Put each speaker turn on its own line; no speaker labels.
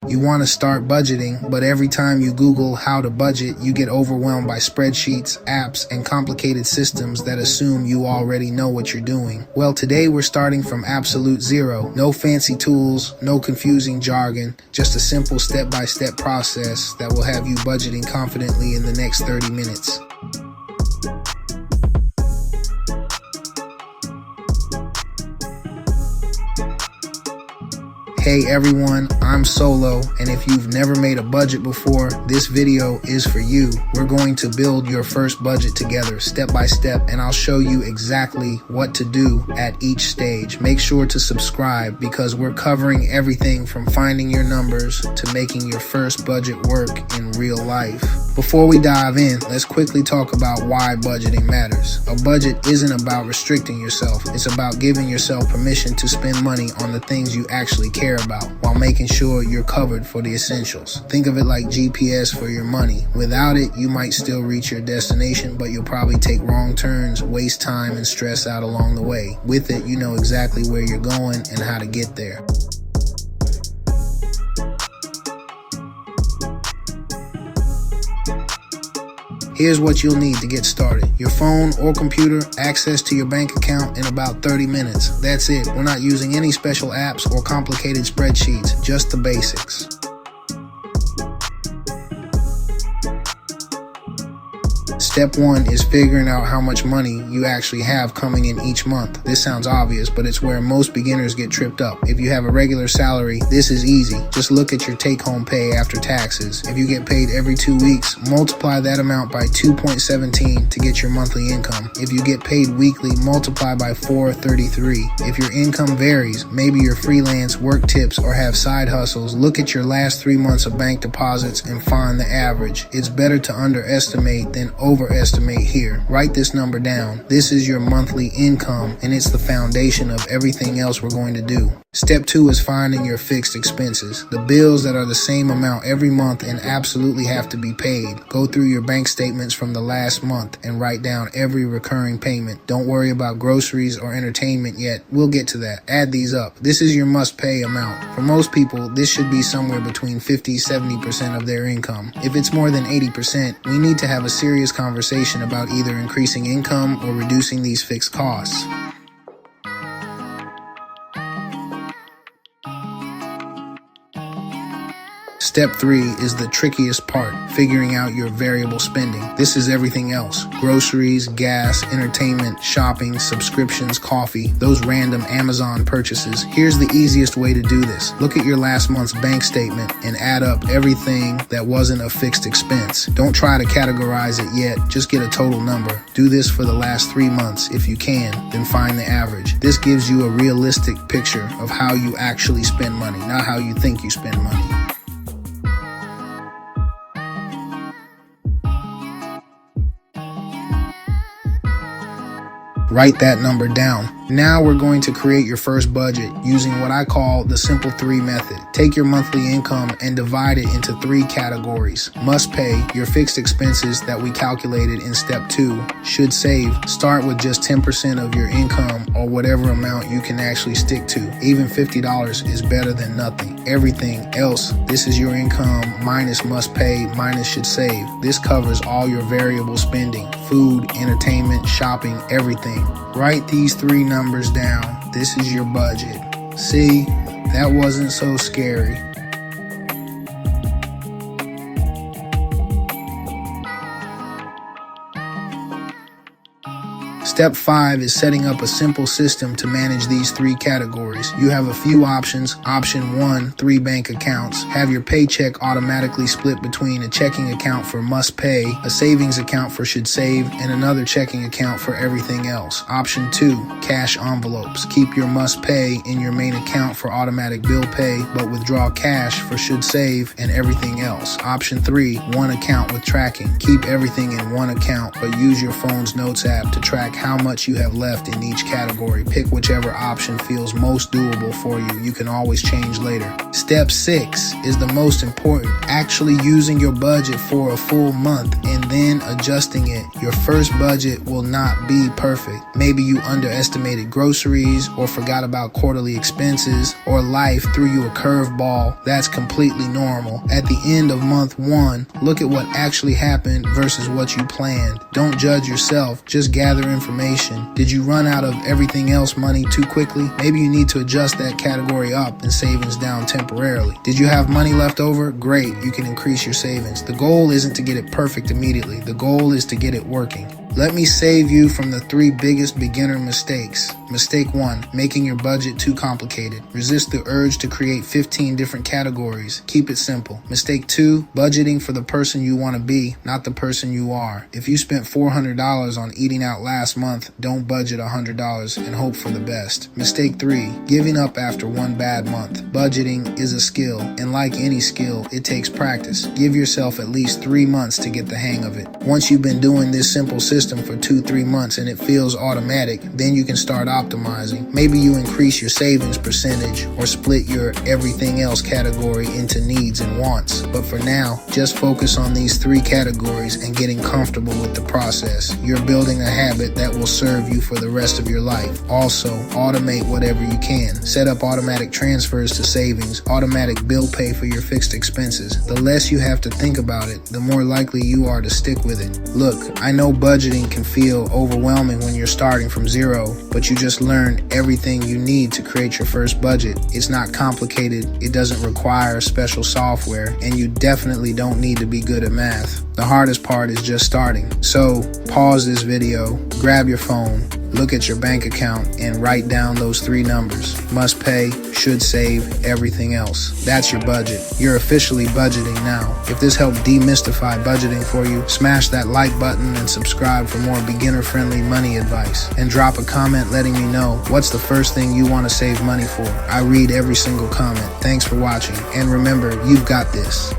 You want to start budgeting, but every time you Google how to budget, you get overwhelmed by spreadsheets, apps, and complicated systems that assume you already know what you're doing. Well, today we're starting from absolute zero. No fancy tools, no confusing jargon, just a simple step-by-step process that will have you budgeting confidently in the next 30 minutes. Hey everyone, I'm Solo, and if you've never made a budget before, this video is for you. We're going to build your first budget together step by step, and I'll show you exactly what to do at each stage. Make sure to subscribe because we're covering everything from finding your numbers to making your first budget work in real life. Before we dive in, let's quickly talk about why budgeting matters. A budget isn't about restricting yourself, it's about giving yourself permission to spend money on the things you actually care about while making sure you're covered for the essentials. Think of it like GPS for your money. Without it, you might still reach your destination, but you'll probably take wrong turns, waste time, and stress out along the way. With it, you know exactly where you're going and how to get there. Here's what you'll need to get started. Your phone or computer, access to your bank account in about 30 minutes. That's it. We're not using any special apps or complicated spreadsheets, just the basics. Step 1 is figuring out how much money you actually have coming in each month. This sounds obvious, but it's where most beginners get tripped up. If you have a regular salary, this is easy. Just look at your take-home pay after taxes. If you get paid every 2 weeks, multiply that amount by 2.17 to get your monthly income. If you get paid weekly, multiply by 433. If your income varies, maybe you're freelance, work tips, or have side hustles, look at your last 3 months of bank deposits and find the average. It's better to underestimate than overestimate here. Write this number down. This is your monthly income, and it's the foundation of everything else we're going to do. Step 2 is finding your fixed expenses, the bills that are the same amount every month and absolutely have to be paid. Go through your bank statements from the last month and write down every recurring payment. Don't worry about groceries or entertainment yet. We'll get to that. Add these up. This is your must-pay amount. For most people, this should be somewhere between 50-70% of their income. If it's more than 80%, we need to have a serious conversation about either increasing income or reducing these fixed costs. Step 3 is the trickiest part, figuring out your variable spending. This is everything else. Groceries, gas, entertainment, shopping, subscriptions, coffee, those random Amazon purchases. Here's the easiest way to do this. Look at your last month's bank statement and add up everything that wasn't a fixed expense. Don't try to categorize it yet, just get a total number. Do this for the last 3 months if you can, then find the average. This gives you a realistic picture of how you actually spend money, not how you think you spend money. Write that number down. Now we're going to create your first budget using what I call the simple 3 method. Take your monthly income and divide it into 3 categories. Must pay, your fixed expenses that we calculated in step 2. Should save, start with just 10% of your income or whatever amount you can actually stick to. Even $50 is better than nothing. Everything else, this is your income minus must pay minus should save. This covers all your variable spending, food, entertainment, shopping, everything. Write these 3 numbers down. This is your budget. See, that wasn't so scary. Step 5 is setting up a simple system to manage these 3 categories. You have a few options. Option 1, 3 bank accounts. Have your paycheck automatically split between a checking account for must pay, a savings account for should save, and another checking account for everything else. Option 2, cash envelopes. Keep your must pay in your main account for automatic bill pay, but withdraw cash for should save and everything else. Option 3, one account with tracking. Keep everything in one account, but use your phone's notes app to track how how much you have left in each category. Pick whichever option feels most doable for you. You can always change later. Step 6 is the most important. Actually using your budget for a full month and then adjusting it. Your first budget will not be perfect. Maybe you underestimated groceries or forgot about quarterly expenses, or life threw you a curveball. That's completely normal. At the end of month 1, look at what actually happened versus what you planned. Don't judge yourself, just gather information. Did you run out of everything else money too quickly? Maybe you need to adjust that category up and savings down temporarily. Did you have money left over? Great, you can increase your savings. The goal isn't to get it perfect immediately. The goal is to get it working. Let me save you from the 3 biggest beginner mistakes. Mistake 1, making your budget too complicated. Resist the urge to create 15 different categories. Keep it simple. Mistake 2, budgeting for the person you want to be, not the person you are. If you spent $400 on eating out last month, don't budget $100 and hope for the best. Mistake 3, giving up after one bad month. Budgeting is a skill, and like any skill, it takes practice. Give yourself at least 3 months to get the hang of it. Once you've been doing this simple system for 2-3 months and it feels automatic, then you can start optimizing. Maybe you increase your savings percentage or split your everything else category into needs and wants. But for now, just focus on these 3 categories and getting comfortable with the process. You're building a habit that will serve you for the rest of your life. Also, automate whatever you can. Set up automatic transfers to savings, automatic bill pay for your fixed expenses. The less you have to think about it, the more likely you are to stick with it. Look, I know budgeting can feel overwhelming when you're starting from zero, but you just learned everything you need to create your first budget. It's not complicated, it doesn't require special software, and you definitely don't need to be good at math. The hardest part is just starting. So, pause this video, grab your phone, look at your bank account, and write down those 3 numbers. Must pay, should save, everything else. That's your budget. You're officially budgeting now. If this helped demystify budgeting for you, smash that like button and subscribe for more beginner-friendly money advice. And drop a comment letting me know what's the first thing you want to save money for. I read every single comment. Thanks for watching. And remember, you've got this.